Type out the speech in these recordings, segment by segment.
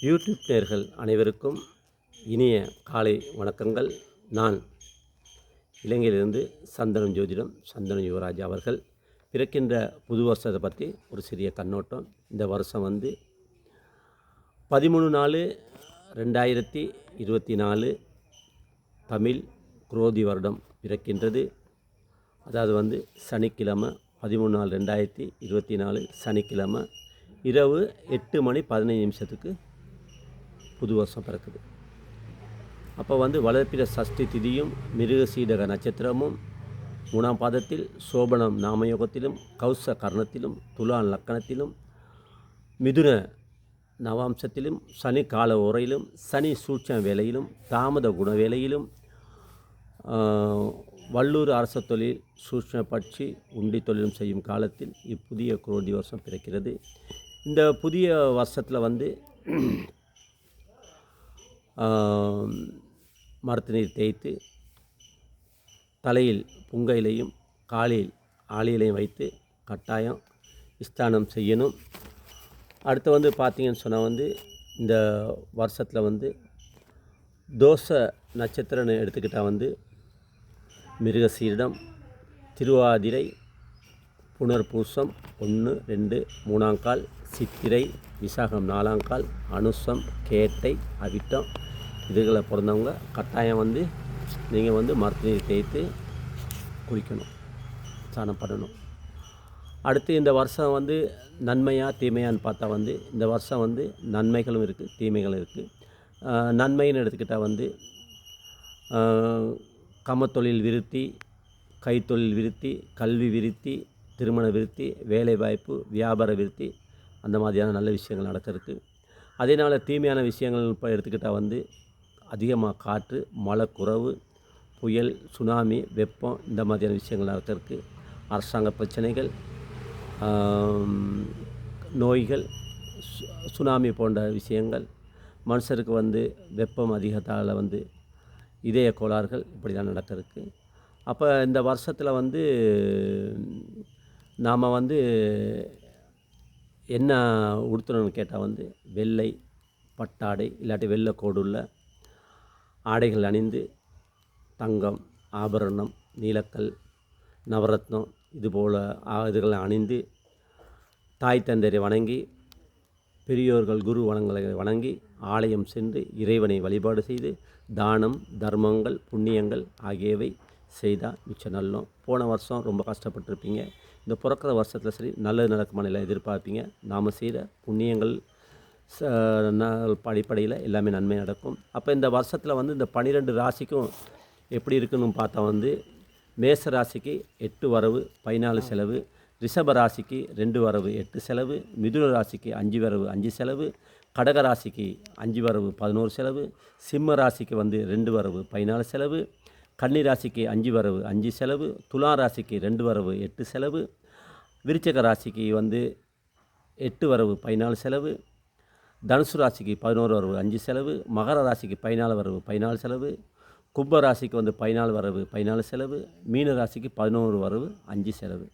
YouTube நேயர்கள் அனைவருக்கும் இனிய காலை வணக்கங்கள். நான் இலங்கையிலிருந்து சந்தனம் ஜோதிடம் சந்தனம் யுவராஜ் அவர்கள். பிறக்கின்ற புது வருஷத்தை பற்றி ஒரு சிறிய கண்ணோட்டம். இந்த வருஷம் 13/4/2024 தமிழ் குரோதி வருடம் பிறக்கின்றது. அதாவது சனிக்கிழமை 13/4/2024 சனிக்கிழமை இரவு 8:15 புது வருஷம் பிறக்குது. அப்போ வளர்ப்பிற சஷ்டி திதியும் மிருகசீடக நட்சத்திரமும் 3ஆம் பாதத்தில் சோபனம் நாமயோகத்திலும் கௌச கர்ணத்திலும் துலா லக்கணத்திலும் மிதுன நவாம்சத்திலும் சனி கால உரையிலும் சனி சூட்சம வேலையிலும் தாமத குண வேலையிலும் வல்லூர் அரச தொழில் சூட்சம பட்சி உண்டி தொழிலும் செய்யும் காலத்தில் இப்புதிய குரோதி வருஷம் பிறக்கிறது. இந்த புதிய வருஷத்தில் மரத்து நீர் தேய்த்து தலையில் புங்கையிலையும் காலில் ஆளியிலையும் வைத்து கட்டாயம் ஸ்தானம் செய்யணும். அடுத்து பார்த்திங்கன்னு சொன்னால் இந்த வருஷத்தில் தோஷ நட்சத்திரம்னு எடுத்துக்கிட்டால் மிருகசீரிடம், திருவாதிரை, புனர்பூசம் 1, 2, 3ஆம் கால், சித்திரை, விசாகம் 4ஆம் கால், அனுசம், கேட்டை, அவிட்டம் இதுகளை பிறந்தவங்க கட்டாயம் நீங்கள் மரத்து நீர் தேய்த்து குளிக்கணும், ஸ்நானம் பண்ணணும். அடுத்து இந்த வருஷம் நன்மையாக தீமையான்னு பார்த்தா இந்த வருஷம் நன்மைகளும் இருக்குது தீமைகளும் இருக்குது. நன்மைன்னு எடுத்துக்கிட்டால் கமத்தொழில் விருத்தி, கைத்தொழில் விருத்தி, கல்வி விருத்தி, திருமண விருத்தி, வேலைவாய்ப்பு, வியாபார விருத்தி, அந்த மாதிரியான நல்ல விஷயங்கள் நடக்கிறதுக்கு. அதேனால் தீமையான விஷயங்கள் இப்போ எடுத்துக்கிட்டால் அதிகமாக காற்று, மழை குறைவு, புயல், சுனாமி, வெப்பம் இந்த மாதிரியான விஷயங்கள் நடக்கிறதுக்கு. அரசாங்க பிரச்சனைகள், நோய்கள், சுனாமி போன்ற விஷயங்கள், மனுஷருக்கு வெப்பம் அதிகத்தால் இதய கோளாறுகள் இப்படி தான் நடக்கிறதுக்கு. அப்போ இந்த வருஷத்தில் நாம் என்ன உடுத்தணும்னு கேட்டால் வெள்ளை பட்டாடை இல்லாட்டி வெள்ளை கோடுள்ள ஆடைகள் அணிந்து தங்கம், ஆபரணம், நீலக்கல், நவரத்னம் இதுபோல் இதுகளை அணிந்து தாய் தந்தையரை வணங்கி பெரியோர்கள் குரு வணங்களை வணங்கி ஆலயம் சென்று இறைவனை வழிபாடு செய்து தானம், தர்மங்கள், புண்ணியங்கள் ஆகியவை செய்தால் மிச்சம் நல்லோம். போன வருஷம் ரொம்ப கஷ்டப்பட்டுருப்பீங்க. இந்த பிறக்கிற வருஷத்தில் சரி நல்லது நடக்குமானெல்லாம் எதிர்பார்ப்பீங்க. நாம் செய்த புண்ணியங்கள் அடிப்படையில் எல்லாமே நன்மை நடக்கும். அப்போ இந்த வருஷத்தில் இந்த 12 ராசிக்கும் எப்படி இருக்குன்னு பார்த்தா மேச ராசிக்கு 8 வரவு 14 செலவு, ரிஷப ராசிக்கு 2 வரவு 8 செலவு, மிதுன ராசிக்கு 5 வரவு 5 செலவு, கடக ராசிக்கு 5 வரவு 11 செலவு, சிம்ம ராசிக்கு 2 வரவு 14 செலவு, கன்னி ராசிக்கு 5 வரவு 5 செலவு, துலா ராசிக்கு 2 வரவு 8 செலவு, விருச்சிக ராசிக்கு 8 வரவு 14 செலவு, தனுசு ராசிக்கு 11 வரவு 5 செலவு, மகர ராசிக்கு 14 வரவு 14 செலவு, கும்ப ராசிக்கு 14 வரவு 14 செலவு, மீன ராசிக்கு 11 வரவு 5 செலவு.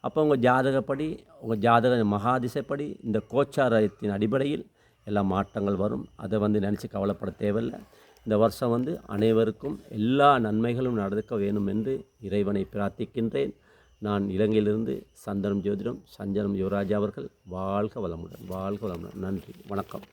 அப்போ உங்கள் ஜாதகப்படி உங்கள் ஜாதக மகாதிசைப்படி இந்த கோச்சாரத்தின் அடிப்படையில் எல்லா மாற்றங்கள் வரும். அதை நினச்சி கவலைப்பட தேவையில்லை. இந்த வருஷம் அனைவருக்கும் எல்லா நன்மைகளும் நடக்க வேணும் என்று இறைவனை பிரார்த்திக்கின்றேன். நான் இலங்கையிலிருந்து சந்தனம் ஜோதிடம் சந்தனம் யுவராஜ் அவர்கள். வாழ்க வளமுடன், வாழ்க வளமுடன். நன்றி, வணக்கம்.